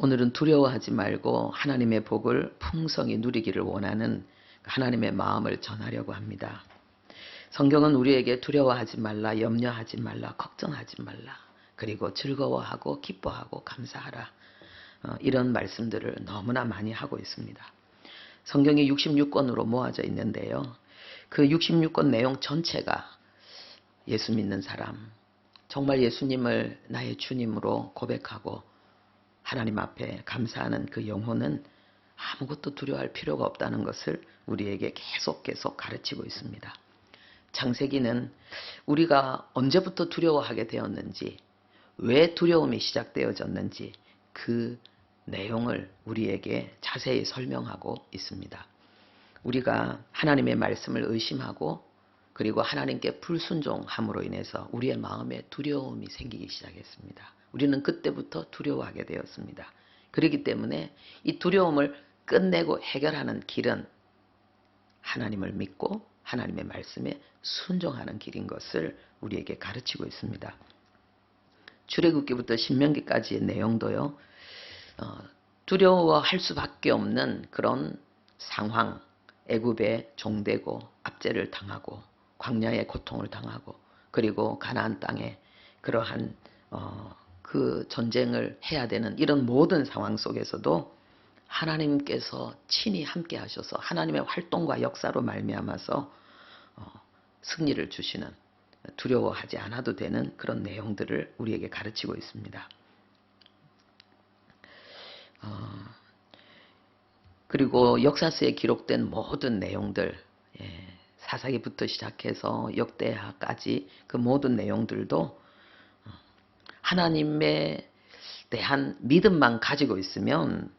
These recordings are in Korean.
오늘은 두려워하지 말고 하나님의 복을 풍성히 누리기를 원하는 하나님의 마음을 전하려고 합니다. 성경은 우리에게 두려워하지 말라, 염려하지 말라, 걱정하지 말라, 그리고 즐거워하고 기뻐하고 감사하라, 이런 말씀들을 너무나 많이 하고 있습니다. 성경이 66권으로 모아져 있는데요. 그 66권 내용 전체가 예수 믿는 사람, 정말 예수님을 나의 주님으로 고백하고 하나님 앞에 감사하는 그 영혼은 아무것도 두려워할 필요가 없다는 것을 우리에게 계속 가르치고 있습니다. 창세기는 우리가 언제부터 두려워하게 되었는지, 왜 두려움이 시작되어졌는지 그 내용을 우리에게 자세히 설명하고 있습니다. 우리가 하나님의 말씀을 의심하고 그리고 하나님께 불순종함으로 인해서 우리의 마음에 두려움이 생기기 시작했습니다. 우리는 그때부터 두려워하게 되었습니다. 그렇기 때문에 이 두려움을 끝내고 해결하는 길은 하나님을 믿고 하나님의 말씀에 순종하는 길인 것을 우리에게 가르치고 있습니다. 출애굽기부터 신명기까지의 내용도요. 두려워할 수밖에 없는 그런 상황, 애굽에 종되고 압제를 당하고 광야의 고통을 당하고 그리고 가나안 땅에 그러한 그 전쟁을 해야 되는 이런 모든 상황 속에서도 하나님께서 친히 함께 하셔서 하나님의 활동과 역사로 말미암아서 승리를 주시는, 두려워하지 않아도 되는 그런 내용들을 우리에게 가르치고 있습니다. 그리고 역사서에 기록된 모든 내용들, 사사기부터 시작해서 역대하까지 그 모든 내용들도 하나님에 대한 믿음만 가지고 있으면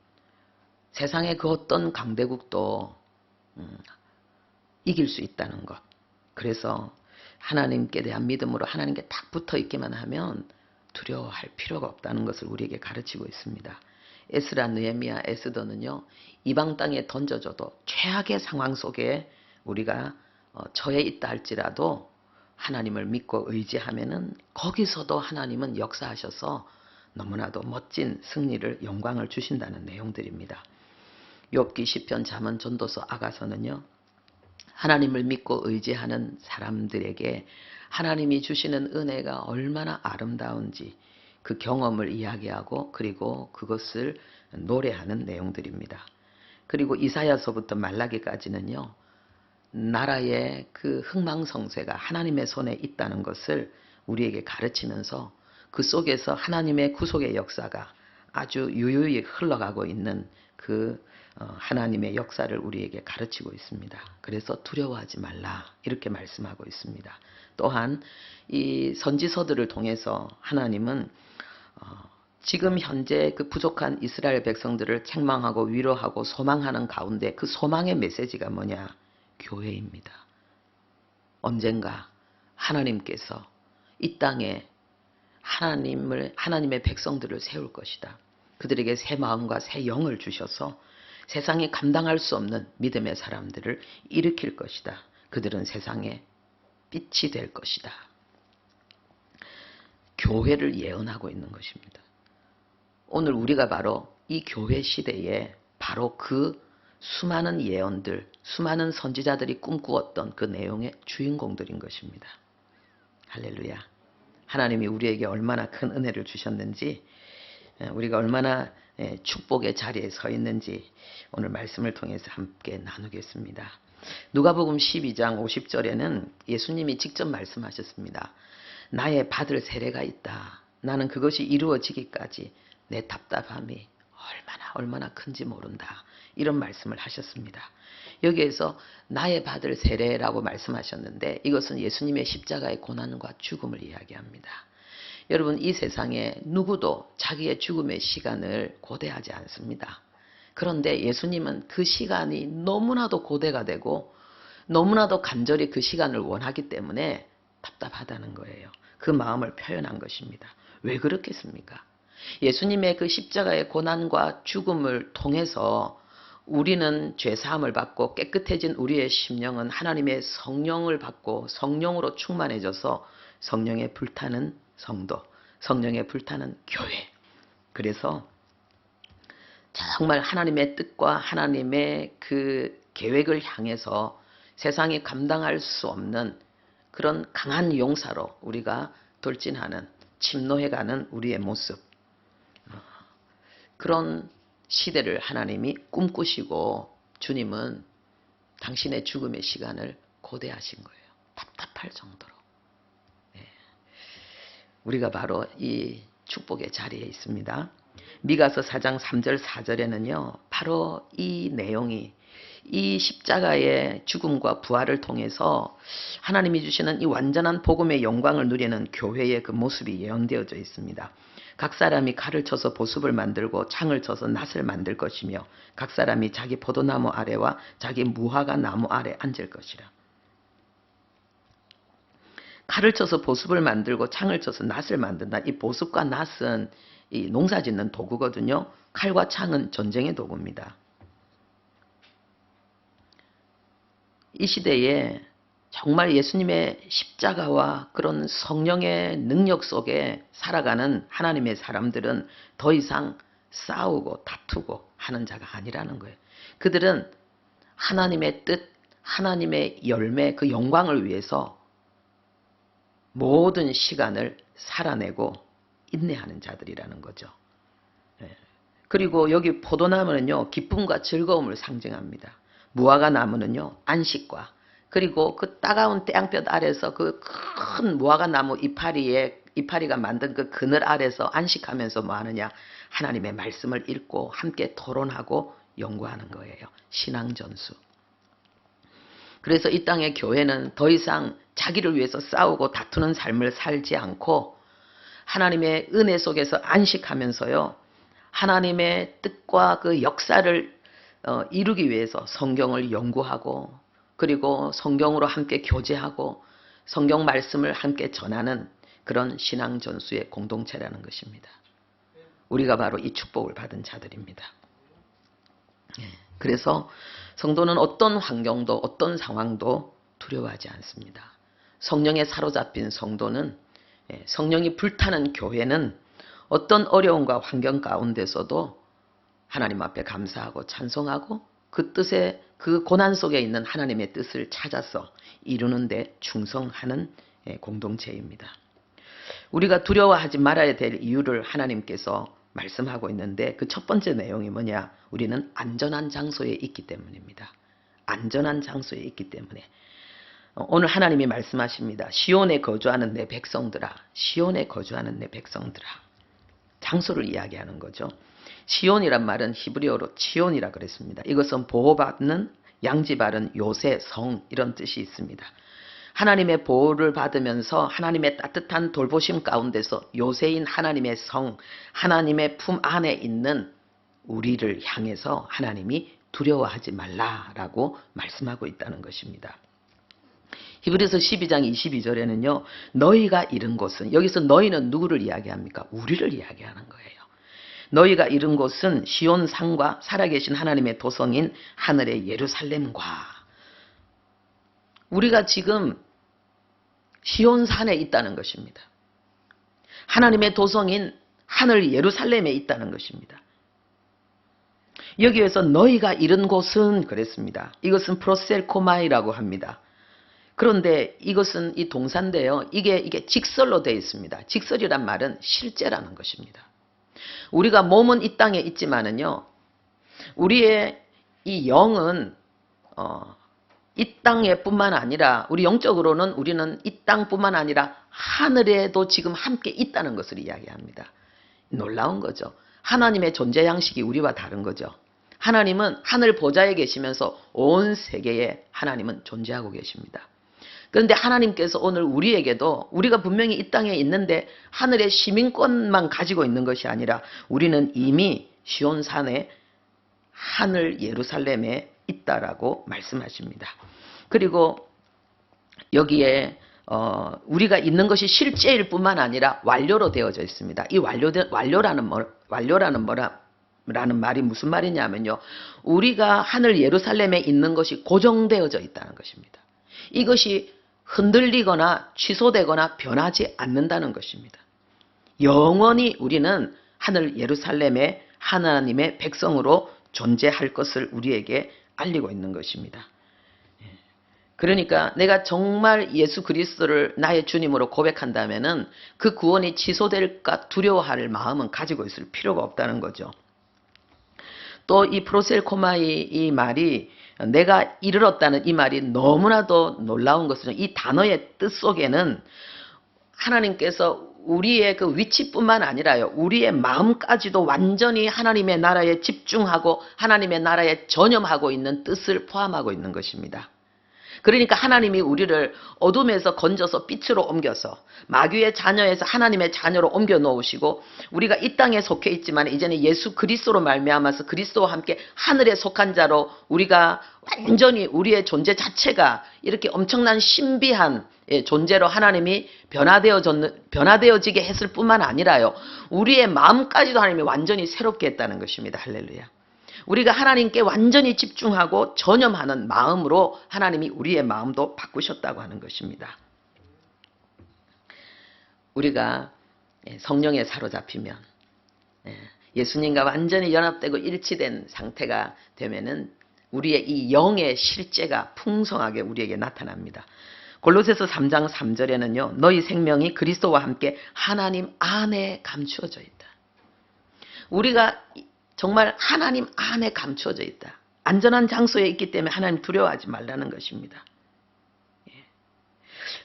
세상의 그 어떤 강대국도 이길 수 있다는 것. 그래서 하나님께 대한 믿음으로 하나님께 딱 붙어 있기만 하면 두려워할 필요가 없다는 것을 우리에게 가르치고 있습니다. 에스라, 느헤미야, 에스더는요, 이방 땅에 던져져도 최악의 상황 속에 우리가 처해 있다 할지라도 하나님을 믿고 의지하면은 거기서도 하나님은 역사하셔서 너무나도 멋진 승리를, 영광을 주신다는 내용들입니다. 욥기, 시편, 잠언, 전도서, 아가서는요, 하나님을 믿고 의지하는 사람들에게 하나님이 주시는 은혜가 얼마나 아름다운지 그 경험을 이야기하고 그리고 그것을 노래하는 내용들입니다. 그리고 이사야서부터 말라기까지는요, 나라의 그 흥망성쇠가 하나님의 손에 있다는 것을 우리에게 가르치면서 그 속에서 하나님의 구속의 역사가 아주 유유히 흘러가고 있는 그 하나님의 역사를 우리에게 가르치고 있습니다. 그래서 두려워하지 말라 이렇게 말씀하고 있습니다. 또한 이 선지서들을 통해서 하나님은 지금 현재 그 부족한 이스라엘 백성들을 책망하고 위로하고 소망하는 가운데 그 소망의 메시지가 뭐냐? 교회입니다. 언젠가 하나님께서 이 땅에 하나님의 백성들을 세울 것이다. 그들에게 새 마음과 새 영을 주셔서 세상에 감당할 수 없는 믿음의 사람들을 일으킬 것이다. 그들은 세상에 빛이 될 것이다. 교회를 예언하고 있는 것입니다. 오늘 우리가 바로 이 교회 시대에 바로 그 수많은 예언들, 수많은 선지자들이 꿈꾸었던 그 내용의 주인공들인 것입니다. 할렐루야. 하나님이 우리에게 얼마나 큰 은혜를 주셨는지, 우리가 얼마나 축복의 자리에 서 있는지 오늘 말씀을 통해서 함께 나누겠습니다. 누가복음 12장 50절에는 예수님이 직접 말씀하셨습니다. 나의 받을 세례가 있다. 나는 그것이 이루어지기까지 내 답답함이 얼마나 큰지 모른다. 이런 말씀을 하셨습니다. 여기에서 나의 받을 세례라고 말씀하셨는데 이것은 예수님의 십자가의 고난과 죽음을 이야기합니다. 여러분, 이 세상에 누구도 자기의 죽음의 시간을 고대하지 않습니다. 그런데 예수님은 그 시간이 너무나도 고대가 되고 너무나도 간절히 그 시간을 원하기 때문에 답답하다는 거예요. 그 마음을 표현한 것입니다. 왜 그렇겠습니까? 예수님의 그 십자가의 고난과 죽음을 통해서 우리는 죄사함을 받고 깨끗해진 우리의 심령은 하나님의 성령을 받고 성령으로 충만해져서 성령에 불타는 성도, 성령에 불타는 교회. 그래서 정말 하나님의 뜻과 하나님의 그 계획을 향해서 세상이 감당할 수 없는 그런 강한 용사로 우리가 돌진하는, 침노해가는 우리의 모습, 그런 시대를 하나님이 꿈꾸시고 주님은 당신의 죽음의 시간을 고대하신 거예요. 답답할 정도로. 우리가 바로 이 축복의 자리에 있습니다. 미가서 4장 3절 4절에는요. 바로 이 내용이, 이 십자가의 죽음과 부활을 통해서 하나님이 주시는 이 완전한 복음의 영광을 누리는 교회의 그 모습이 예언되어져 있습니다. 각 사람이 칼을 쳐서 보습을 만들고 창을 쳐서 낫을 만들 것이며 각 사람이 자기 포도나무 아래와 자기 무화과 나무 아래 앉을 것이라. 칼을 쳐서 보습을 만들고 창을 쳐서 낫을 만든다. 이 보습과 낫은 이 농사 짓는 도구거든요. 칼과 창은 전쟁의 도구입니다. 이 시대에 정말 예수님의 십자가와 그런 성령의 능력 속에 살아가는 하나님의 사람들은 더 이상 싸우고 다투고 하는 자가 아니라는 거예요. 그들은 하나님의 뜻, 하나님의 열매, 그 영광을 위해서 모든 시간을 살아내고 인내하는 자들이라는 거죠. 그리고 여기 포도나무는요, 기쁨과 즐거움을 상징합니다. 무화과 나무는요, 안식과, 그리고 그 따가운 태양볕 아래서 그 큰 무화과 나무 이파리가 만든 그 그늘 아래서 안식하면서 뭐 하느냐? 하나님의 말씀을 읽고 함께 토론하고 연구하는 거예요. 신앙전수. 그래서 이 땅의 교회는 더 이상 자기를 위해서 싸우고 다투는 삶을 살지 않고 하나님의 은혜 속에서 안식하면서요. 하나님의 뜻과 그 역사를 이루기 위해서 성경을 연구하고 그리고 성경으로 함께 교제하고 성경 말씀을 함께 전하는 그런 신앙 전수의 공동체라는 것입니다. 우리가 바로 이 축복을 받은 자들입니다. 그래서 성도는 어떤 환경도 어떤 상황도 두려워하지 않습니다. 성령에 사로잡힌 성도는, 성령이 불타는 교회는 어떤 어려움과 환경 가운데서도 하나님 앞에 감사하고 찬송하고 그 뜻에, 그 고난 속에 있는 하나님의 뜻을 찾아서 이루는 데 충성하는 공동체입니다. 우리가 두려워하지 말아야 될 이유를 하나님께서 말씀하고 있는데 그 첫 번째 내용이 뭐냐? 우리는 안전한 장소에 있기 때문입니다. 안전한 장소에 있기 때문에. 오늘 하나님이 말씀하십니다. 시온에 거주하는 내 백성들아, 시온에 거주하는 내 백성들아. 장소를 이야기하는 거죠. 시온이란 말은 히브리어로 치온이라 그랬습니다. 이것은 보호받는, 양지바른, 요새, 성 이런 뜻이 있습니다. 하나님의 보호를 받으면서 하나님의 따뜻한 돌보심 가운데서 요새인 하나님의 성, 하나님의 품 안에 있는 우리를 향해서 하나님이 두려워하지 말라라고 말씀하고 있다는 것입니다. 히브리서 12장 22절에는요. 너희가 이른 곳은, 여기서 너희는 누구를 이야기합니까? 우리를 이야기하는 거예요. 너희가 이른 곳은 시온 산과 살아계신 하나님의 도성인 하늘의 예루살렘과, 우리가 지금 시온 산에 있다는 것입니다. 하나님의 도성인 하늘 예루살렘에 있다는 것입니다. 여기에서 너희가 이른 곳은 그랬습니다. 이것은 프로셀코마이라고 합니다. 그런데 이것은 이 동사인데요. 이게 직설로 되어 있습니다. 직설이란 말은 실제라는 것입니다. 우리가 몸은 이 땅에 있지만은요. 우리의 이 영은 이 땅에 뿐만 아니라 우리 영적으로는 우리는 이 땅뿐만 아니라 하늘에도 지금 함께 있다는 것을 이야기합니다. 놀라운 거죠. 하나님의 존재 양식이 우리와 다른 거죠. 하나님은 하늘 보좌에 계시면서 온 세계에 하나님은 존재하고 계십니다. 그런데 하나님께서 오늘 우리에게도, 우리가 분명히 이 땅에 있는데 하늘의 시민권만 가지고 있는 것이 아니라 우리는 이미 시온산에 하늘 예루살렘에 있다라고 말씀하십니다. 그리고 여기에 우리가 있는 것이 실제일 뿐만 아니라 완료로 되어져 있습니다. 이 완료라는 말이 무슨 말이냐면요. 우리가 하늘 예루살렘에 있는 것이 고정되어져 있다는 것입니다. 이것이 흔들리거나 취소되거나 변하지 않는다는 것입니다. 영원히 우리는 하늘 예루살렘에 하나님의 백성으로 존재할 것을 우리에게 알리고 있는 것입니다. 그러니까 내가 정말 예수 그리스도를 나의 주님으로 고백한다면은 그 구원이 취소될까 두려워할 마음은 가지고 있을 필요가 없다는 거죠. 또 이 프로셀코마이 이 말이 내가 이르렀다는 이 말이 너무나도 놀라운 것은 이 단어의 뜻 속에는 하나님께서 우리의 그 위치뿐만 아니라요, 우리의 마음까지도 완전히 하나님의 나라에 집중하고 하나님의 나라에 전념하고 있는 뜻을 포함하고 있는 것입니다. 그러니까 하나님이 우리를 어둠에서 건져서 빛으로 옮겨서 마귀의 자녀에서 하나님의 자녀로 옮겨 놓으시고 우리가 이 땅에 속해 있지만 이제는 예수 그리스도로 말미암아서 그리스도와 함께 하늘에 속한 자로 우리가 완전히 우리의 존재 자체가 이렇게 엄청난 신비한 존재로 하나님이 변화되어지게 했을 뿐만 아니라요, 우리의 마음까지도 하나님이 완전히 새롭게 했다는 것입니다. 할렐루야. 우리가 하나님께 완전히 집중하고 전념하는 마음으로 하나님이 우리의 마음도 바꾸셨다고 하는 것입니다. 우리가 성령에 사로잡히면 예수님과 완전히 연합되고 일치된 상태가 되면은 우리의 이 영의 실제가 풍성하게 우리에게 나타납니다. 골로새서 3장 3절에는요. 너희 생명이 그리스도와 함께 하나님 안에 감추어져 있다. 우리가 정말 하나님 안에 감추어져 있다. 안전한 장소에 있기 때문에 하나님 두려워하지 말라는 것입니다.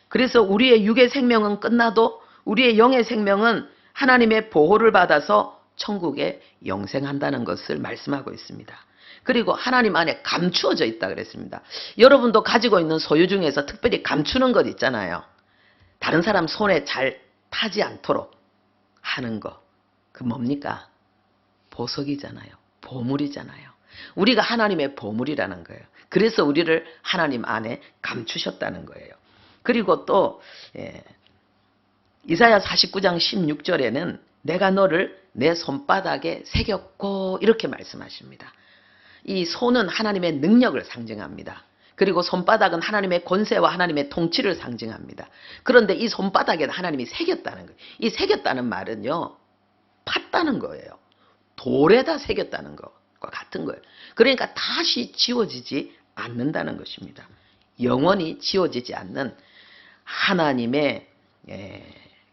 그래서 우리의 육의 생명은 끝나도 우리의 영의 생명은 하나님의 보호를 받아서 천국에 영생한다는 것을 말씀하고 있습니다. 그리고 하나님 안에 감추어져 있다 그랬습니다. 여러분도 가지고 있는 소유 중에서 특별히 감추는 것 있잖아요. 다른 사람 손에 잘 타지 않도록 하는 거. 그 뭡니까? 보석이잖아요. 보물이잖아요. 우리가 하나님의 보물이라는 거예요. 그래서 우리를 하나님 안에 감추셨다는 거예요. 그리고 또 이사야 49장 16절에는 내가 너를 내 손바닥에 새겼고 이렇게 말씀하십니다. 이 손은 하나님의 능력을 상징합니다. 그리고 손바닥은 하나님의 권세와 하나님의 통치를 상징합니다. 그런데 이 손바닥에는 하나님이 새겼다는 거예요. 이 새겼다는 말은요, 팠다는 거예요. 돌에다 새겼다는 것과 같은 거예요. 그러니까 다시 지워지지 않는다는 것입니다. 영원히 지워지지 않는 하나님의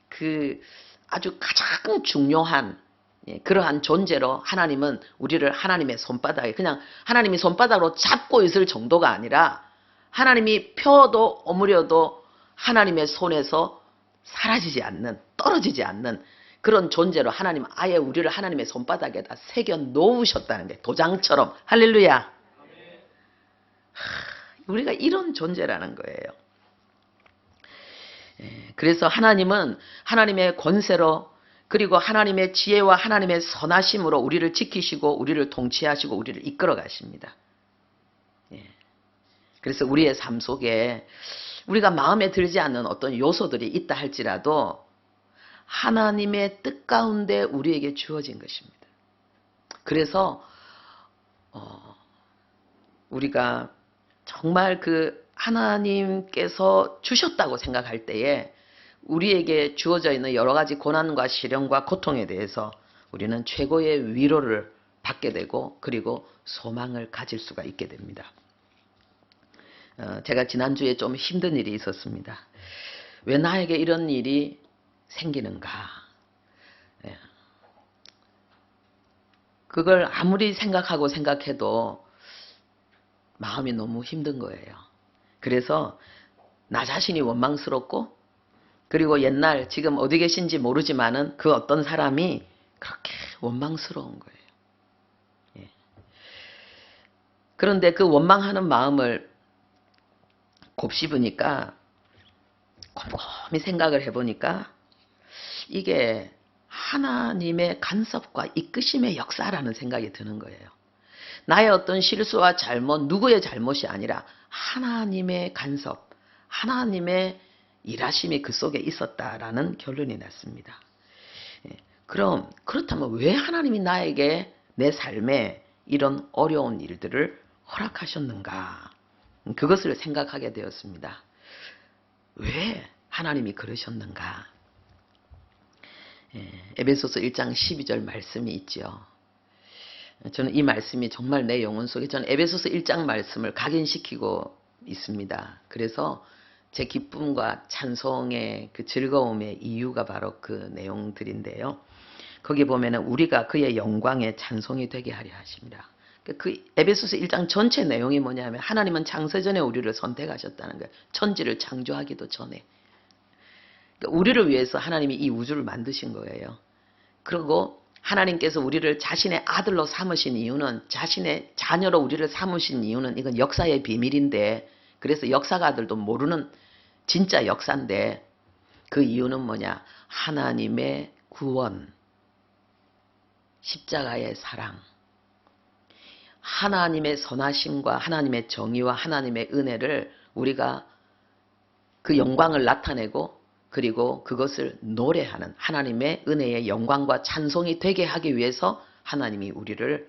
그 아주 가장 중요한 그러한 존재로 하나님은 우리를 하나님의 손바닥에 그냥 하나님이 손바닥으로 잡고 있을 정도가 아니라 하나님이 펴도 오므려도 하나님의 손에서 사라지지 않는, 떨어지지 않는 그런 존재로 하나님 아예 우리를 하나님의 손바닥에다 새겨 놓으셨다는 게 도장처럼. 할렐루야. 우리가 이런 존재라는 거예요. 그래서 하나님은 하나님의 권세로 그리고 하나님의 지혜와 하나님의 선하심으로 우리를 지키시고 우리를 통치하시고 우리를 이끌어 가십니다. 그래서 우리의 삶 속에 우리가 마음에 들지 않는 어떤 요소들이 있다 할지라도 하나님의 뜻 가운데 우리에게 주어진 것입니다. 그래서 우리가 정말 그 하나님께서 주셨다고 생각할 때에 우리에게 주어져 있는 여러 가지 고난과 시련과 고통에 대해서 우리는 최고의 위로를 받게 되고 그리고 소망을 가질 수가 있게 됩니다. 제가 지난주에 좀 힘든 일이 있었습니다. 왜 나에게 이런 일이 생기는가? 그걸 아무리 생각해도 마음이 너무 힘든 거예요. 그래서 나 자신이 원망스럽고 그리고 옛날 지금 어디 계신지 모르지만은 그 어떤 사람이 그렇게 원망스러운 거예요. 그런데 그 원망하는 마음을 곱씹으니까 곰곰이 생각을 해보니까 이게 하나님의 간섭과 이끄심의 역사라는 생각이 드는 거예요. 나의 어떤 실수와 잘못, 누구의 잘못이 아니라 하나님의 간섭, 하나님의 일하심이 그 속에 있었다라는 결론이 났습니다. 그럼 그렇다면 왜 하나님이 나에게 내 삶에 이런 어려운 일들을 허락하셨는가? 그것을 생각하게 되었습니다. 왜 하나님이 그러셨는가? 에베소서 1장 12절 말씀이 있죠. 저는 이 말씀이 정말 내 영혼 속에 저는 에베소서 1장 말씀을 각인시키고 있습니다. 그래서 제 기쁨과 찬송의 그 즐거움의 이유가 바로 그 내용들인데요. 거기 보면은 우리가 그의 영광의 찬송이 되게 하려 하십니다. 그 에베소서 1장 전체 내용이 뭐냐면 하나님은 창세전에 우리를 선택하셨다는 거예요. 천지를 창조하기도 전에. 그러니까 우리를 위해서 하나님이 이 우주를 만드신 거예요. 그리고 하나님께서 우리를 자신의 아들로 삼으신 이유는, 자신의 자녀로 우리를 삼으신 이유는 이건 역사의 비밀인데, 그래서 역사가들도 모르는 진짜 역사인데, 그 이유는 뭐냐? 하나님의 구원, 십자가의 사랑, 하나님의 선하심과 하나님의 정의와 하나님의 은혜를 우리가 그 영광을 나타내고 그리고 그것을 노래하는 하나님의 은혜의 영광과 찬송이 되게 하기 위해서 하나님이 우리를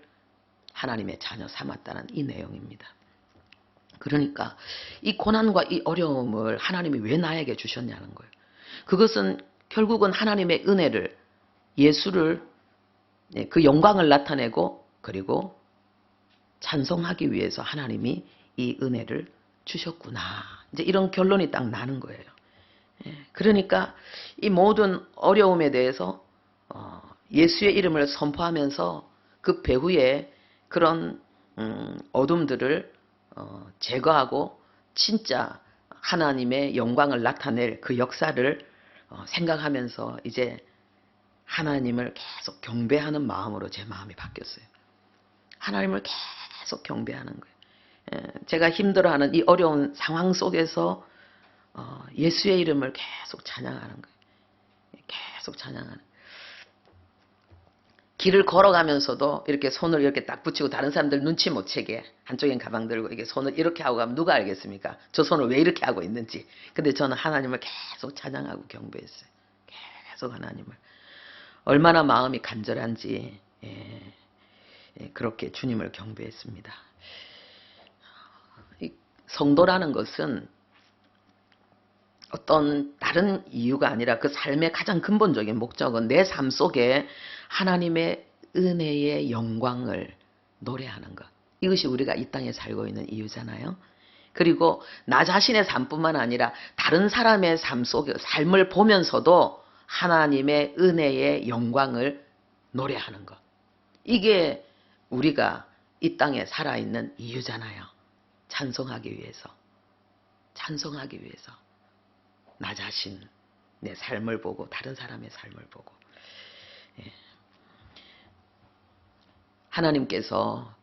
하나님의 자녀 삼았다는 이 내용입니다. 그러니까 이 고난과 이 어려움을 하나님이 왜 나에게 주셨냐는 거예요. 그것은 결국은 하나님의 은혜를, 예수를, 그 영광을 나타내고 그리고 찬송하기 위해서 하나님이 이 은혜를 주셨구나. 이제 이런 결론이 딱 나는 거예요. 그러니까 이 모든 어려움에 대해서 예수의 이름을 선포하면서 그 배후에 그런 어둠들을 제거하고 진짜 하나님의 영광을 나타낼 그 역사를 생각하면서 이제 하나님을 계속 경배하는 마음으로 제 마음이 바뀌었어요. 하나님을 계속 경배하는 거예요. 제가 힘들어하는 이 어려운 상황 속에서 예수의 이름을 계속 찬양하는 거예요. 계속 찬양하는 거예요. 길을 걸어가면서도 이렇게 손을 이렇게 딱 붙이고 다른 사람들 눈치 못 채게 한쪽엔 가방 들고 이렇게 손을 이렇게 하고 가면 누가 알겠습니까? 저 손을 왜 이렇게 하고 있는지. 근데 저는 하나님을 계속 찬양하고 경배했어요. 계속 하나님을. 얼마나 마음이 간절한지 그렇게 주님을 경배했습니다. 성도라는 것은 어떤 다른 이유가 아니라 그 삶의 가장 근본적인 목적은 내 삶 속에 하나님의 은혜의 영광을 노래하는 것. 이것이 우리가 이 땅에 살고 있는 이유잖아요. 그리고 나 자신의 삶뿐만 아니라 다른 사람의 삶 속에 삶을 보면서도 하나님의 은혜의 영광을 노래하는 것. 이게 우리가 이 땅에 살아있는 이유잖아요. 찬송하기 위해서. 찬송하기 위해서. 나 자신, 내 삶을 보고 다른 사람의 삶을 보고. 하나님께서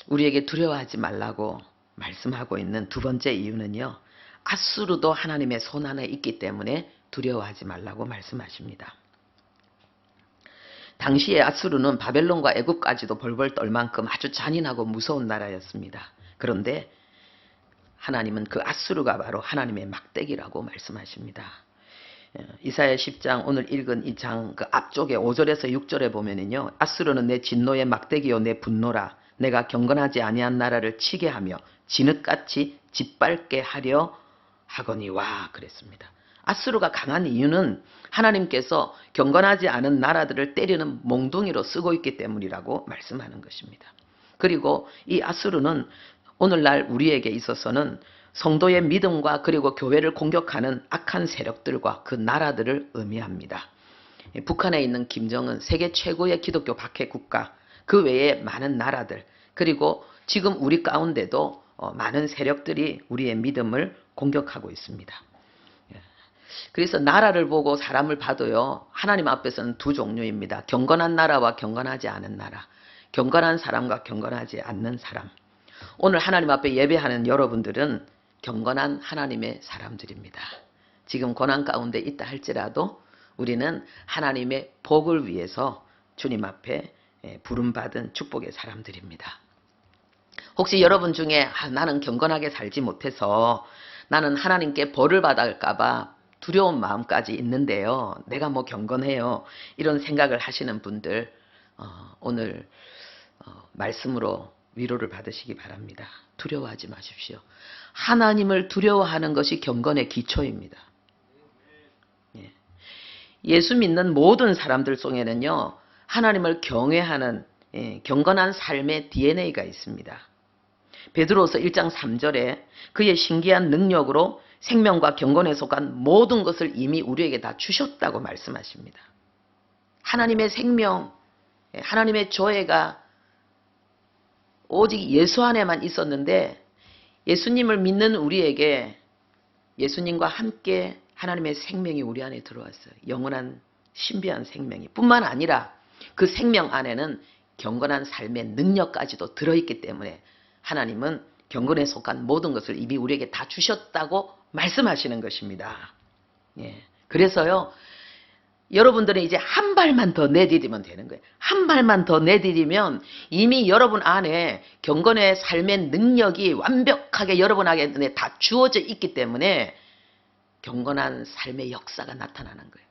우리에게 두려워하지 말라고 말씀하고 있는 두 번째 이유는요. 앗수르도 하나님의 손안에 있기 때문에 두려워하지 말라고 말씀하십니다. 당시에 앗수르는 바벨론과 애굽까지도 벌벌 떨 만큼 아주 잔인하고 무서운 나라였습니다. 그런데 하나님은 그 앗수르가 바로 하나님의 막대기라고 말씀하십니다. 이사야 10장 오늘 읽은 이 장 그 앞쪽에 5절에서 6절에 보면은요. 앗수르는 내 진노의 막대기요 내 분노라. 내가 경건하지 아니한 나라를 치게 하며 진흙같이 짓밟게 하려 하거니와 그랬습니다. 앗수르가 강한 이유는 하나님께서 경건하지 않은 나라들을 때리는 몽둥이로 쓰고 있기 때문이라고 말씀하는 것입니다. 그리고 이 앗수르는 오늘날 우리에게 있어서는 성도의 믿음과 그리고 교회를 공격하는 악한 세력들과 그 나라들을 의미합니다. 북한에 있는 김정은 세계 최고의 기독교 박해 국가, 그 외에 많은 나라들, 그리고 지금 우리 가운데도 많은 세력들이 우리의 믿음을 공격하고 있습니다. 그래서 나라를 보고 사람을 봐도요. 하나님 앞에서는 두 종류입니다. 경건한 나라와 경건하지 않은 나라. 경건한 사람과 경건하지 않는 사람. 오늘 하나님 앞에 예배하는 여러분들은 경건한 하나님의 사람들입니다. 지금 고난 가운데 있다 할지라도 우리는 하나님의 복을 위해서 주님 앞에 부름받은 축복의 사람들입니다. 혹시 여러분 중에 나는 경건하게 살지 못해서 나는 하나님께 벌을 받을까 봐 두려운 마음까지 있는데요. 내가 뭐 경건해요. 이런 생각을 하시는 분들 오늘 말씀으로 위로를 받으시기 바랍니다. 두려워하지 마십시오. 하나님을 두려워하는 것이 경건의 기초입니다. 예수 믿는 모든 사람들 속에는요. 하나님을 경외하는 경건한 삶의 DNA가 있습니다. 베드로서 1장 3절에 그의 신기한 능력으로 생명과 경건에 속한 모든 것을 이미 우리에게 다 주셨다고 말씀하십니다. 하나님의 생명, 하나님의 조회가 오직 예수 안에만 있었는데 예수님을 믿는 우리에게 예수님과 함께 하나님의 생명이 우리 안에 들어왔어요. 영원한 신비한 생명이. 뿐만 아니라 그 생명 안에는 경건한 삶의 능력까지도 들어있기 때문에 하나님은 경건에 속한 모든 것을 이미 우리에게 다 주셨다고 말씀하시는 것입니다. 그래서요, 여러분들은 이제 한 발만 더 내디디면 되는 거예요. 한 발만 더 내디디면 이미 여러분 안에 경건의 삶의 능력이 완벽하게 여러분 안에 다 주어져 있기 때문에 경건한 삶의 역사가 나타나는 거예요.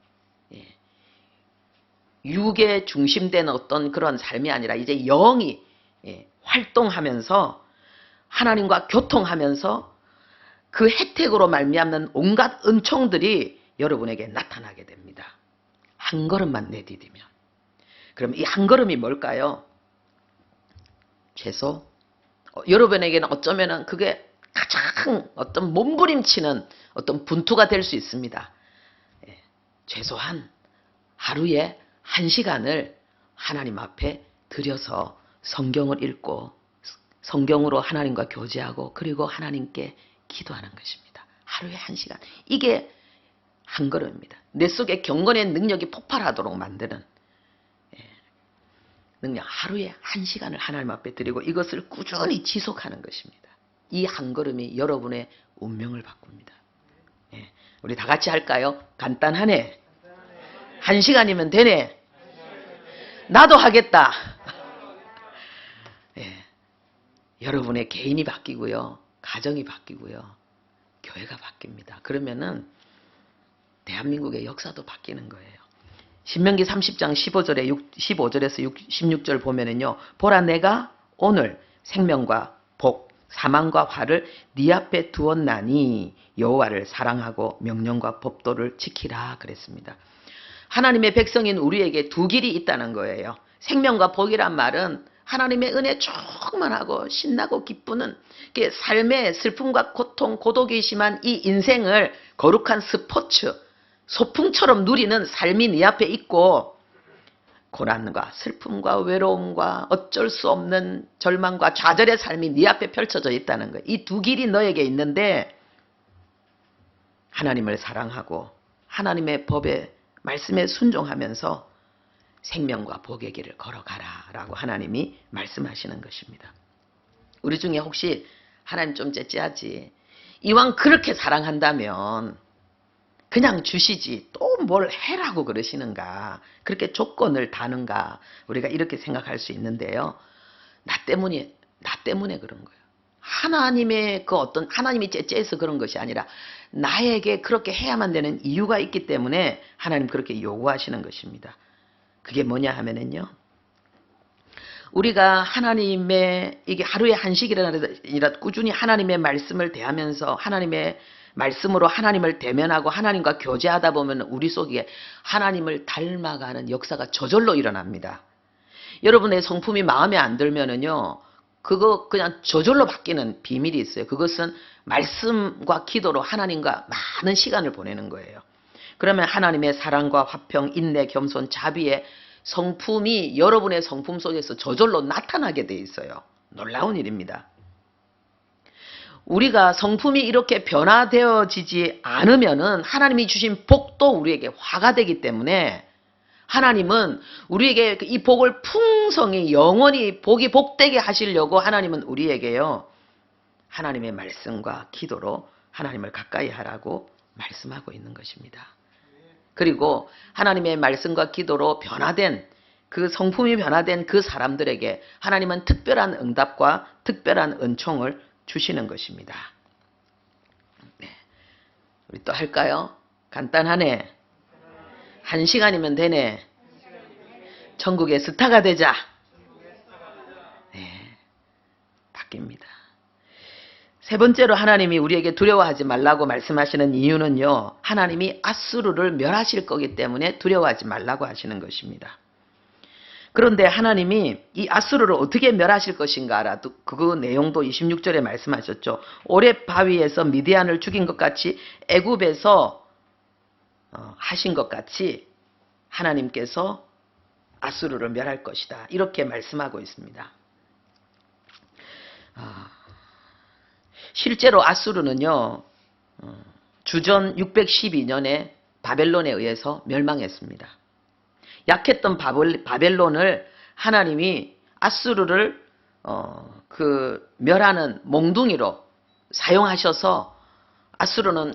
육에 중심된 어떤 그런 삶이 아니라 이제 영이 활동하면서 하나님과 교통하면서 그 혜택으로 말미암는 온갖 은총들이 여러분에게 나타나게 됩니다. 한 걸음만 내디디면. 그럼 이 한 걸음이 뭘까요? 최소 여러분에게는 어쩌면은 그게 가장 어떤 몸부림치는 어떤 분투가 될 수 있습니다. 최소한 하루에 1시간을 하나님 앞에 들여서 성경을 읽고 성경으로 하나님과 교제하고 그리고 하나님께 기도하는 것입니다. 하루에 1시간. 이게 한 걸음입니다. 내 속에 경건의 능력이 폭발하도록 만드는 능력. 하루에 1시간을 하나님 앞에 드리고 이것을 꾸준히 지속하는 것입니다. 이 한 걸음이 여러분의 운명을 바꿉니다. 우리 다 같이 할까요? 간단하네. 1시간이면 되네. 나도 하겠다. 여러분의 개인이 바뀌고요. 가정이 바뀌고요. 교회가 바뀝니다. 그러면은 대한민국의 역사도 바뀌는 거예요. 신명기 30장 15절에서 16절 보면은요. 보라 내가 오늘 생명과 복, 사망과 화를 네 앞에 두었나니 여호와를 사랑하고 명령과 법도를 지키라 그랬습니다. 하나님의 백성인 우리에게 두 길이 있다는 거예요. 생명과 복이란 말은 하나님의 은혜 충만하고 신나고 기쁘는 삶의 슬픔과 고통, 고독이 심한 이 인생을 거룩한 스포츠, 소풍처럼 누리는 삶이 네 앞에 있고 고난과 슬픔과 외로움과 어쩔 수 없는 절망과 좌절의 삶이 네 앞에 펼쳐져 있다는 거예요. 이 두 길이 너에게 있는데 하나님을 사랑하고 하나님의 법에 말씀에 순종하면서 생명과 복의 길을 걸어가라 라고 하나님이 말씀하시는 것입니다. 우리 중에 혹시 하나님 좀 째째하지, 이왕 그렇게 사랑한다면 그냥 주시지 또 뭘 해라고 그러시는가, 그렇게 조건을 다는가, 우리가 이렇게 생각할 수 있는데요. 나 때문에 그런 거예요. 하나님의 하나님이 째째해서 그런 것이 아니라 나에게 그렇게 해야만 되는 이유가 있기 때문에 하나님 그렇게 요구하시는 것입니다. 그게 뭐냐 하면은요. 우리가 하나님의 이게 하루에 1시간이라도 꾸준히 하나님의 말씀을 대하면서 하나님의 말씀으로 하나님을 대면하고 하나님과 교제하다 보면 우리 속에 하나님을 닮아가는 역사가 저절로 일어납니다. 여러분의 성품이 마음에 안 들면은요. 그거 그냥 저절로 바뀌는 비밀이 있어요. 그것은 말씀과 기도로 하나님과 많은 시간을 보내는 거예요. 그러면 하나님의 사랑과 화평, 인내, 겸손, 자비의 성품이 여러분의 성품 속에서 저절로 나타나게 돼 있어요. 놀라운 일입니다. 우리가 성품이 이렇게 변화되어지지 않으면은 하나님이 주신 복도 우리에게 화가 되기 때문에 하나님은 우리에게 이 복을 풍성히 영원히 복이 복되게 하시려고 하나님은 우리에게요. 하나님의 말씀과 기도로 하나님을 가까이 하라고 말씀하고 있는 것입니다. 그리고 하나님의 말씀과 기도로 변화된 그 성품이 변화된 그 사람들에게 하나님은 특별한 응답과 특별한 은총을 주시는 것입니다. 네. 우리 또 할까요? 간단하네. 1시간이면 되네. 천국의 스타가 되자. 네. 바뀝니다. 세 번째로 하나님이 우리에게 두려워하지 말라고 말씀하시는 이유는요. 하나님이 아수르를 멸하실 거기 때문에 두려워하지 말라고 하시는 것입니다. 그런데 하나님이 이 아수르를 어떻게 멸하실 것인가 그 내용도 26절에 말씀하셨죠. 오렙 바위에서 미디안을 죽인 것 같이 애굽에서 하신 것 같이 하나님께서 아수르를 멸할 것이다. 이렇게 말씀하고 있습니다. 실제로 아수르는요. 주전 612년에 바벨론에 의해서 멸망했습니다. 약했던 바벨론을 하나님이 아수르를 멸하는 몽둥이로 사용하셔서 아수르는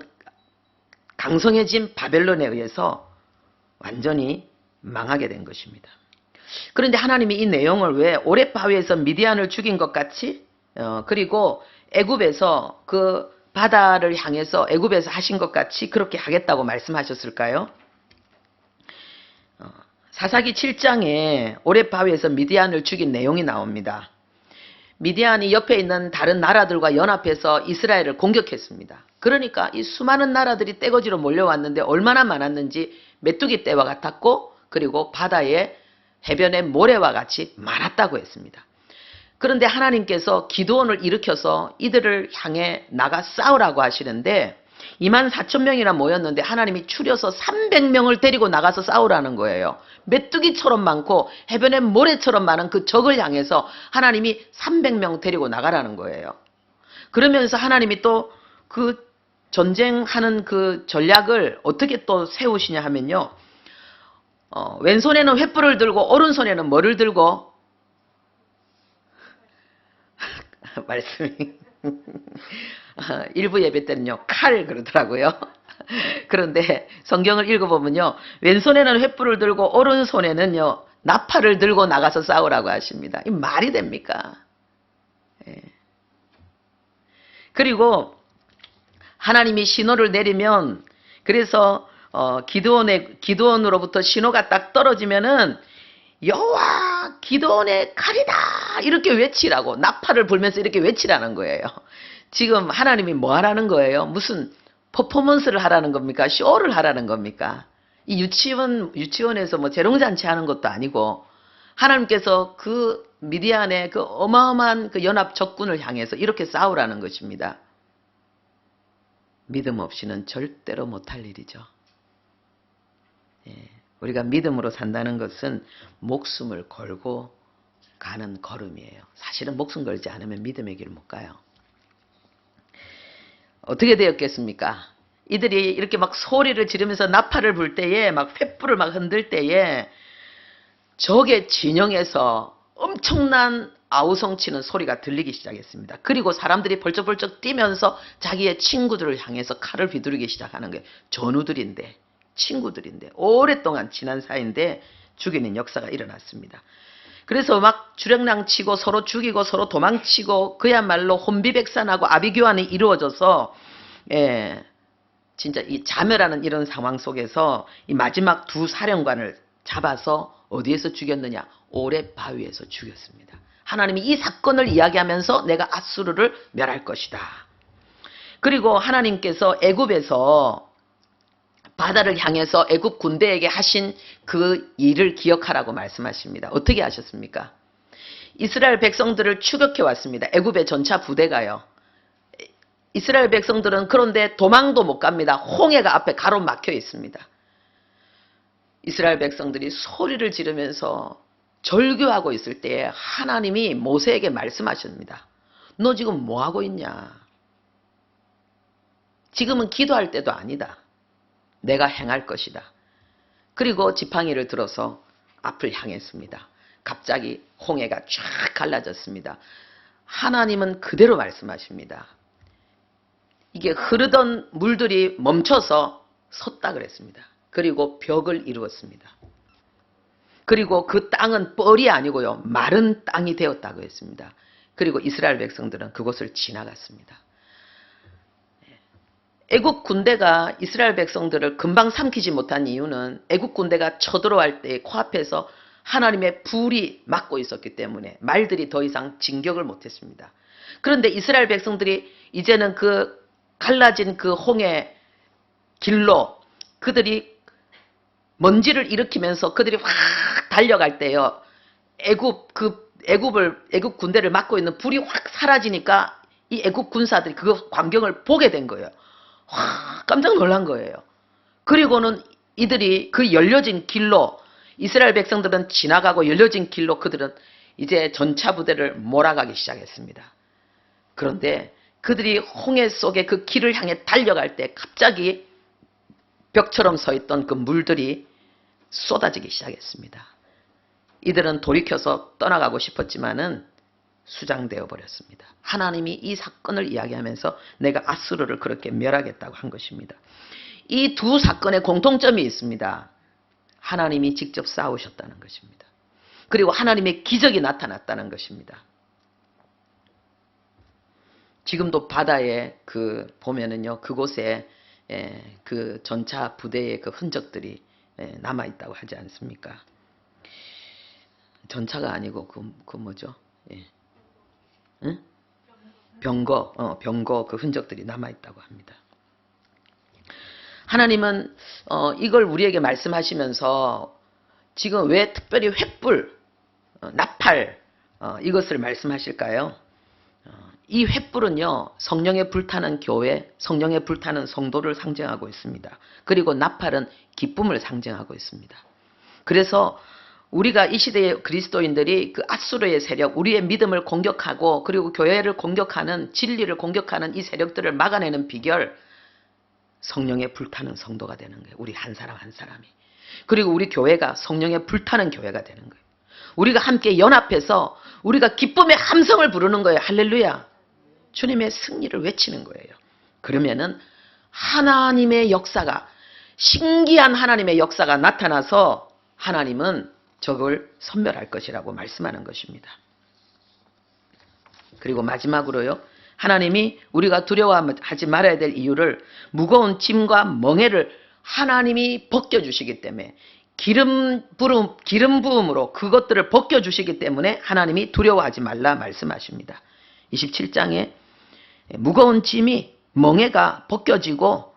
강성해진 바벨론에 의해서 완전히 망하게 된 것입니다. 그런데 하나님이 이 내용을 왜 오렙 바위에서 미디안을 죽인 것 같이 그리고 애굽에서 그 바다를 향해서 애굽에서 하신 것 같이 그렇게 하겠다고 말씀하셨을까요? 사사기 7장에 오렙 바위에서 미디안을 죽인 내용이 나옵니다. 미디안이 옆에 있는 다른 나라들과 연합해서 이스라엘을 공격했습니다. 그러니까 이 수많은 나라들이 떼거지로 몰려왔는데 얼마나 많았는지 메뚜기 떼와 같았고 그리고 바다의 해변의 모래와 같이 많았다고 했습니다. 그런데 하나님께서 기드온을 일으켜서 이들을 향해 나가 싸우라고 하시는데 24,000명이나 모였는데 하나님이 추려서 300명을 데리고 나가서 싸우라는 거예요. 메뚜기처럼 많고 해변의 모래처럼 많은 그 적을 향해서 하나님이 300명 데리고 나가라는 거예요. 그러면서 하나님이 또 그 전쟁하는 그 전략을 어떻게 또 세우시냐 하면요. 왼손에는 횃불을 들고 오른손에는 뭐를 들고 말씀이 일부 예배 때는요 칼 그러더라고요. 그런데 성경을 읽어보면요 왼손에는 횃불을 들고 오른손에는요 나팔을 들고 나가서 싸우라고 하십니다. 이 말이 됩니까? 예. 그리고 하나님이 신호를 내리면 그래서 기드온으로부터 신호가 딱 떨어지면은 여호와 기드온의 칼이다 이렇게 외치라고 나팔을 불면서 이렇게 외치라는 거예요. 지금 하나님이 뭐 하라는 거예요? 무슨 퍼포먼스를 하라는 겁니까? 쇼를 하라는 겁니까? 이 유치원에서 뭐 재롱잔치 하는 것도 아니고 하나님께서 그 미디안의 그 어마어마한 그 연합 적군을 향해서 이렇게 싸우라는 것입니다. 믿음 없이는 절대로 못할 일이죠. 예, 우리가 믿음으로 산다는 것은 목숨을 걸고 가는 걸음이에요. 사실은 목숨 걸지 않으면 믿음의 길을 못 가요. 어떻게 되었겠습니까? 이들이 이렇게 막 소리를 지르면서 나팔을 불 때에 막 횃불을 막 흔들 때에 적의 진영에서 엄청난 아우성치는 소리가 들리기 시작했습니다. 그리고 사람들이 벌쩍벌쩍 뛰면서 자기의 친구들을 향해서 칼을 휘두르기 시작하는 거예요. 전우들인데 친구들인데 오랫동안 친한 사이인데 죽이는 역사가 일어났습니다. 그래서 막 주랭랑 치고 서로 죽이고 서로 도망치고 그야말로 혼비백산하고 아비규환이 이루어져서 진짜 이 자멸하는 이런 상황 속에서 이 마지막 두 사령관을 잡아서 어디에서 죽였느냐? 오렙 바위에서 죽였습니다. 하나님이 이 사건을 이야기하면서 내가 아수르를 멸할 것이다. 그리고 하나님께서 애굽에서 바다를 향해서 애굽 군대에게 하신 그 일을 기억하라고 말씀하십니다. 어떻게 하셨습니까? 이스라엘 백성들을 추격해 왔습니다. 애굽의 전차 부대가요. 이스라엘 백성들은 그런데 도망도 못 갑니다. 홍해가 앞에 가로막혀 있습니다. 이스라엘 백성들이 소리를 지르면서 절규하고 있을 때에 하나님이 모세에게 말씀하십니다. 너 지금 뭐하고 있냐? 지금은 기도할 때도 아니다. 내가 행할 것이다. 그리고 지팡이를 들어서 앞을 향했습니다. 갑자기 홍해가 쫙 갈라졌습니다. 하나님은 그대로 말씀하십니다. 이게 흐르던 물들이 멈춰서 섰다 그랬습니다. 그리고 벽을 이루었습니다. 그리고 그 땅은 뻘이 아니고요. 마른 땅이 되었다고 했습니다. 그리고 이스라엘 백성들은 그곳을 지나갔습니다. 애국 군대가 이스라엘 백성들을 금방 삼키지 못한 이유는 애국 군대가 쳐들어갈 때 코앞에서 하나님의 불이 막고 있었기 때문에 말들이 더 이상 진격을 못했습니다. 그런데 이스라엘 백성들이 이제는 그 갈라진 그 홍해 길로 그들이 먼지를 일으키면서 그들이 확 달려갈 때요. 애굽 군대를 막고 있는 불이 확 사라지니까 이 애굽 군사들이 그 광경을 보게 된 거예요. 와, 깜짝 놀란 거예요. 그리고는 이들이 그 열려진 길로, 이스라엘 백성들은 지나가고 열려진 길로 그들은 이제 전차 부대를 몰아가기 시작했습니다. 그런데 그들이 홍해 속에 그 길을 향해 달려갈 때 갑자기 벽처럼 서 있던 그 물들이 쏟아지기 시작했습니다. 이들은 돌이켜서 떠나가고 싶었지만은 수장되어 버렸습니다. 하나님이 이 사건을 이야기하면서 내가 아수르를 그렇게 멸하겠다고 한 것입니다. 이 두 사건의 공통점이 있습니다. 하나님이 직접 싸우셨다는 것입니다. 그리고 하나님의 기적이 나타났다는 것입니다. 지금도 바다에 보면은요, 그곳에 그 전차 부대의 그 흔적들이 남아 있다고 하지 않습니까? 전차가 아니고 그 뭐죠? 응? 병거 그 흔적들이 남아 있다고 합니다. 하나님은 이걸 우리에게 말씀하시면서 지금 왜 특별히 횃불, 나팔 이것을 말씀하실까요? 이 횃불은요, 성령에 불타는 교회, 성령에 불타는 성도를 상징하고 있습니다. 그리고 나팔은 기쁨을 상징하고 있습니다. 그래서 우리가 이 시대의 그리스도인들이 그 아수르의 세력, 우리의 믿음을 공격하고 그리고 교회를 공격하는, 진리를 공격하는 이 세력들을 막아내는 비결, 성령에 불타는 성도가 되는 거예요. 우리 한 사람 한 사람이. 그리고 우리 교회가 성령에 불타는 교회가 되는 거예요. 우리가 함께 연합해서 우리가 기쁨의 함성을 부르는 거예요. 할렐루야. 주님의 승리를 외치는 거예요. 그러면은 하나님의 역사가, 신기한 하나님의 역사가 나타나서 하나님은 적을 섬멸할 것이라고 말씀하는 것입니다. 그리고 마지막으로요, 하나님이 우리가 두려워하지 말아야 될 이유를, 무거운 짐과 멍에를 하나님이 벗겨주시기 때문에, 기름 부음으로 그것들을 벗겨주시기 때문에 하나님이 두려워하지 말라 말씀하십니다. 27장에 무거운 짐이, 멍에가 벗겨지고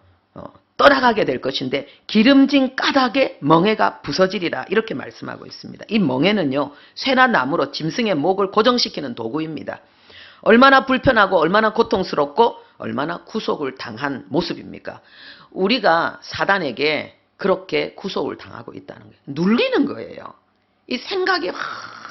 떠나가게 될 것인데 기름진 까닭에 멍에가 부서지리라, 이렇게 말씀하고 있습니다. 이 멍에는요, 쇠나 나무로 짐승의 목을 고정시키는 도구입니다. 얼마나 불편하고 얼마나 고통스럽고 얼마나 구속을 당한 모습입니까? 우리가 사단에게 그렇게 구속을 당하고 있다는 거예요. 눌리는 거예요. 이 생각이 막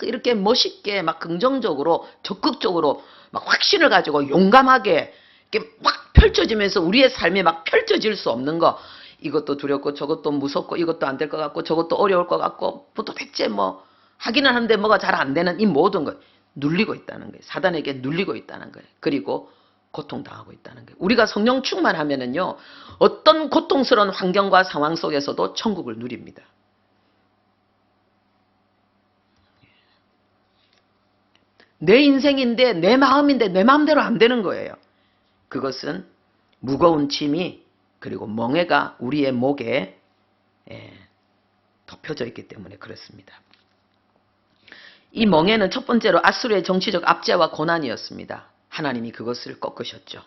이렇게 멋있게 막 긍정적으로 적극적으로 막 확신을 가지고 용감하게 이렇게 막 펼쳐지면서 우리의 삶이 막 펼쳐질 수 없는 거, 이것도 두렵고 저것도 무섭고 이것도 안 될 것 같고 저것도 어려울 것 같고 도대체 뭐 하기는 하는데 뭐가 잘 안 되는 이 모든 걸 눌리고 있다는 거예요. 사단에게 눌리고 있다는 거예요. 그리고 고통당하고 있다는 거예요. 우리가 성령 충만하면은요, 어떤 고통스러운 환경과 상황 속에서도 천국을 누립니다. 내 인생인데 내 마음인데 내 마음대로 안 되는 거예요. 그것은 무거운 짐이, 그리고 멍에가 우리의 목에 덮여져 있기 때문에 그렇습니다. 이 멍에는 첫 번째로 아수르의 정치적 압제와 고난이었습니다. 하나님이 그것을 꺾으셨죠.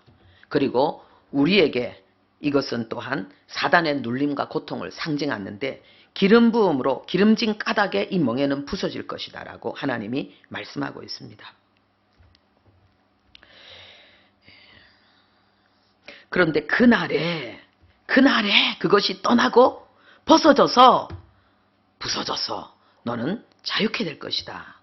그리고 우리에게 이것은 또한 사단의 눌림과 고통을 상징하는데, 기름 부음으로 기름진 까닭에 이 멍에는 부서질 것이다 라고 하나님이 말씀하고 있습니다. 그런데 그날에 그것이 떠나고 부서져서 너는 자유케 될 것이다,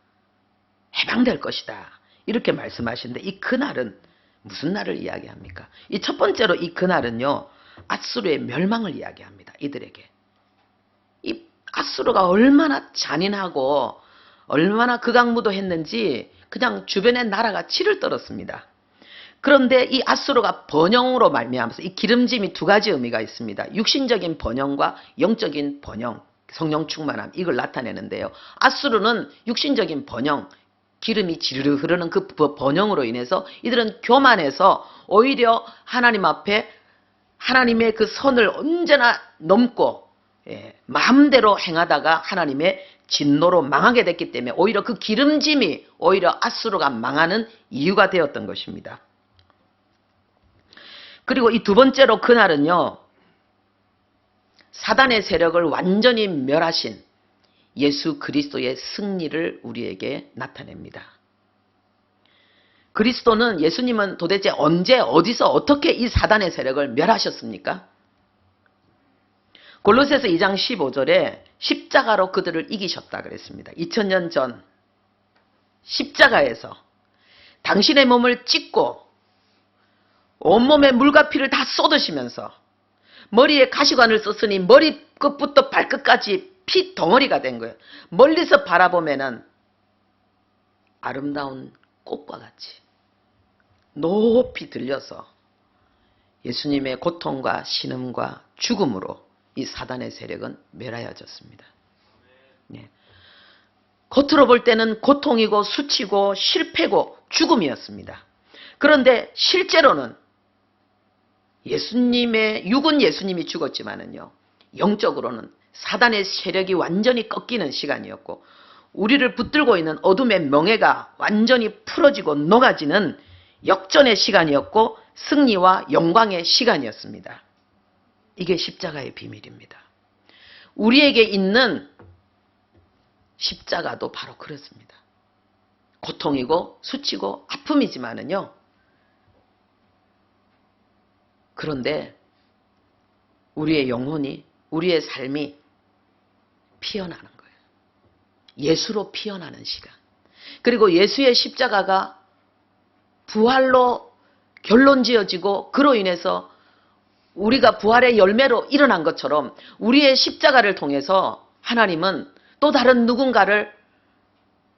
해방될 것이다, 이렇게 말씀하시는데, 이 그날은 무슨 날을 이야기합니까? 이 첫 번째로 이 그날은요, 아수르의 멸망을 이야기합니다. 이들에게. 이 아수르가 얼마나 잔인하고 얼마나 극악무도했는지 그냥 주변의 나라가 치를 떨었습니다. 그런데 이 아수르가 번영으로 말미암아서, 이 기름짐이 두 가지 의미가 있습니다. 육신적인 번영과 영적인 번영, 성령 충만함, 이걸 나타내는데요. 아수르는 육신적인 번영, 기름이 지르르 흐르는 그 번영으로 인해서 이들은 교만해서 오히려 하나님 앞에 하나님의 그 선을 언제나 넘고 마음대로 행하다가 하나님의 진노로 망하게 됐기 때문에 오히려 그 기름짐이 오히려 아수르가 망하는 이유가 되었던 것입니다. 그리고 이 두 번째로 그날은요, 사단의 세력을 완전히 멸하신 예수 그리스도의 승리를 우리에게 나타냅니다. 그리스도는 예수님은 도대체 언제 어디서 어떻게 이 사단의 세력을 멸하셨습니까? 골로새서 2장 15절에 십자가로 그들을 이기셨다 그랬습니다. 2000년 전 십자가에서 당신의 몸을 찢고 온몸에 물과 피를 다 쏟으시면서 머리에 가시관을 썼으니 머리끝부터 발끝까지 피 덩어리가 된 거예요. 멀리서 바라보면은 아름다운 꽃과 같이 높이 들려서 예수님의 고통과 신음과 죽음으로 이 사단의 세력은 멸하여졌습니다. 예. 겉으로 볼 때는 고통이고 수치고 실패고 죽음이었습니다. 그런데 실제로는 육은 예수님이 죽었지만은요, 영적으로는 사단의 세력이 완전히 꺾이는 시간이었고, 우리를 붙들고 있는 어둠의 멍에가 완전히 풀어지고 녹아지는 역전의 시간이었고, 승리와 영광의 시간이었습니다. 이게 십자가의 비밀입니다. 우리에게 있는 십자가도 바로 그렇습니다. 고통이고 수치고 아픔이지만은요, 그런데 우리의 영혼이, 우리의 삶이 피어나는 거예요. 예수로 피어나는 시간. 그리고 예수의 십자가가 부활로 결론지어지고 그로 인해서 우리가 부활의 열매로 일어난 것처럼 우리의 십자가를 통해서 하나님은 또 다른 누군가를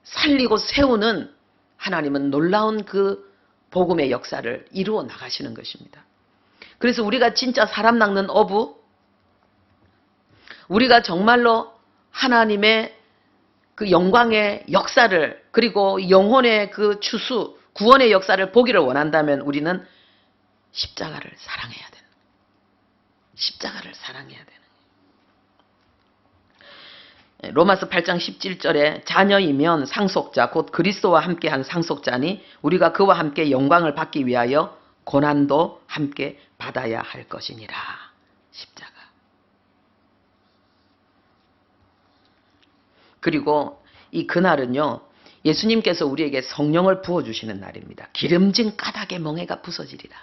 살리고 세우는, 하나님은 놀라운 그 복음의 역사를 이루어 나가시는 것입니다. 그래서 우리가 진짜 사람 낚는 어부, 우리가 정말로 하나님의 그 영광의 역사를, 그리고 영혼의 그 추수, 구원의 역사를 보기를 원한다면 우리는 십자가를 사랑해야 되는 거예요. 십자가를 사랑해야 되는 거예요. 로마서 8장 17절에 자녀이면 상속자, 곧 그리스도와 함께한 상속자니 우리가 그와 함께 영광을 받기 위하여 고난도 함께 받아야 할 것이니라. 십자가. 그리고 이 그날은요, 예수님께서 우리에게 성령을 부어주시는 날입니다. 기름진 까닭의 멍에가 부서지리라.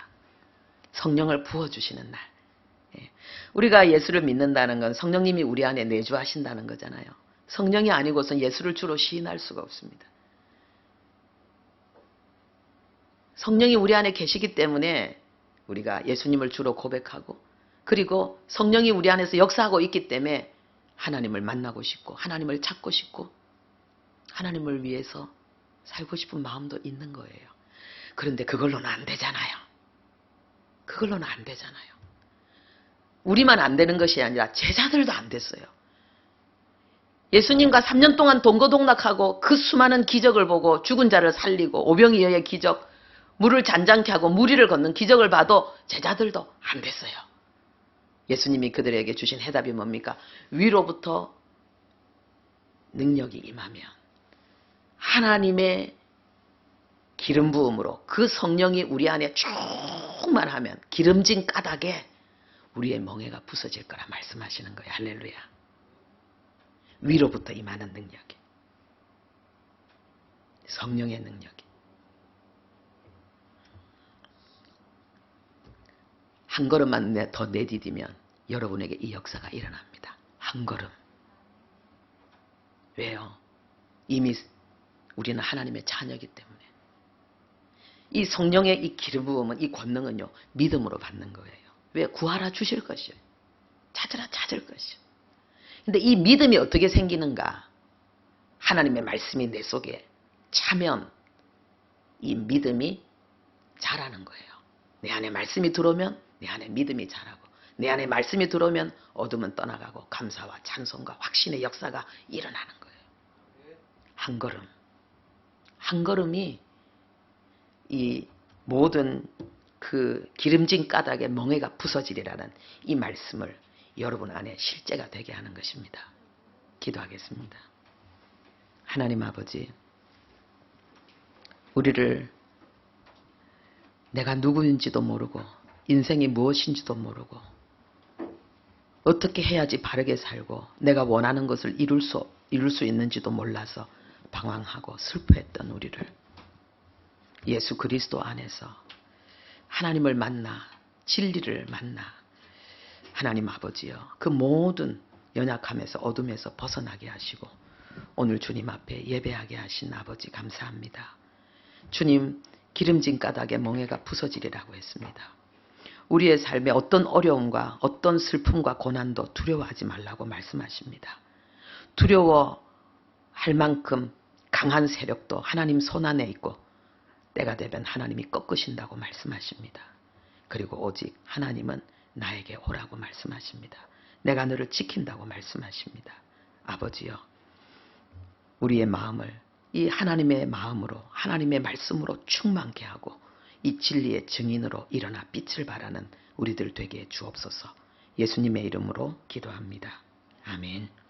성령을 부어주시는 날. 우리가 예수를 믿는다는 건 성령님이 우리 안에 내주하신다는 거잖아요. 성령이 아니고선 예수를 주로 시인할 수가 없습니다. 성령이 우리 안에 계시기 때문에 우리가 예수님을 주로 고백하고, 그리고 성령이 우리 안에서 역사하고 있기 때문에 하나님을 만나고 싶고, 하나님을 찾고 싶고, 하나님을 위해서 살고 싶은 마음도 있는 거예요. 그런데 그걸로는 안 되잖아요. 그걸로는 안 되잖아요. 우리만 안 되는 것이 아니라 제자들도 안 됐어요. 예수님과 3년 동안 동거동락하고 그 수많은 기적을 보고 죽은 자를 살리고 오병이어의 기적, 물을 잔잔케 하고 무리를 걷는 기적을 봐도 제자들도 안 됐어요. 예수님이 그들에게 주신 해답이 뭡니까? 위로부터 능력이 임하면, 하나님의 기름 부음으로 그 성령이 우리 안에 충만하면 기름진 까닭에 우리의 멍에가 부서질 거라 말씀하시는 거예요. 할렐루야. 위로부터 임하는 능력이, 성령의 능력이. 한 걸음만 더 내디디면 여러분에게 이 역사가 일어납니다. 한 걸음. 왜요? 이미 우리는 하나님의 자녀이기 때문에. 이 성령의 이 기름 부음은, 이 권능은요, 믿음으로 받는 거예요. 왜? 구하라 주실 것이요, 찾으라 찾을 것이요. 근데 이 믿음이 어떻게 생기는가? 하나님의 말씀이 내 속에 차면 이 믿음이 자라는 거예요. 내 안에 말씀이 들어오면 내 안에 믿음이 자라고, 내 안에 말씀이 들어오면 어둠은 떠나가고 감사와 찬송과 확신의 역사가 일어나는 거예요. 한 걸음. 한 걸음이 이 모든 그 기름진 까닭에 멍에가 부서지리라는 이 말씀을 여러분 안에 실제가 되게 하는 것입니다. 기도하겠습니다. 하나님 아버지, 우리를 내가 누구인지도 모르고 인생이 무엇인지도 모르고 어떻게 해야지 바르게 살고 내가 원하는 것을 이룰 수 이룰 수 있는지도 몰라서 방황하고 슬퍼했던 우리를 예수 그리스도 안에서 하나님을 만나 진리를 만나 하나님 아버지여 그 모든 연약함에서 어둠에서 벗어나게 하시고 오늘 주님 앞에 예배하게 하신 아버지 감사합니다. 주님 기름진 까닭에 멍에가 부서지리라고 했습니다. 우리의 삶에 어떤 어려움과 어떤 슬픔과 고난도 두려워하지 말라고 말씀하십니다. 두려워할 만큼 강한 세력도 하나님 손안에 있고 때가 되면 하나님이 꺾으신다고 말씀하십니다. 그리고 오직 하나님은 나에게 오라고 말씀하십니다. 내가 너를 지킨다고 말씀하십니다. 아버지여 우리의 마음을 이 하나님의 마음으로 하나님의 말씀으로 충만케 하고 이 진리의 증인으로 일어나 빛을 발하는 우리들 되게 해 주옵소서. 예수님의 이름으로 기도합니다. 아멘.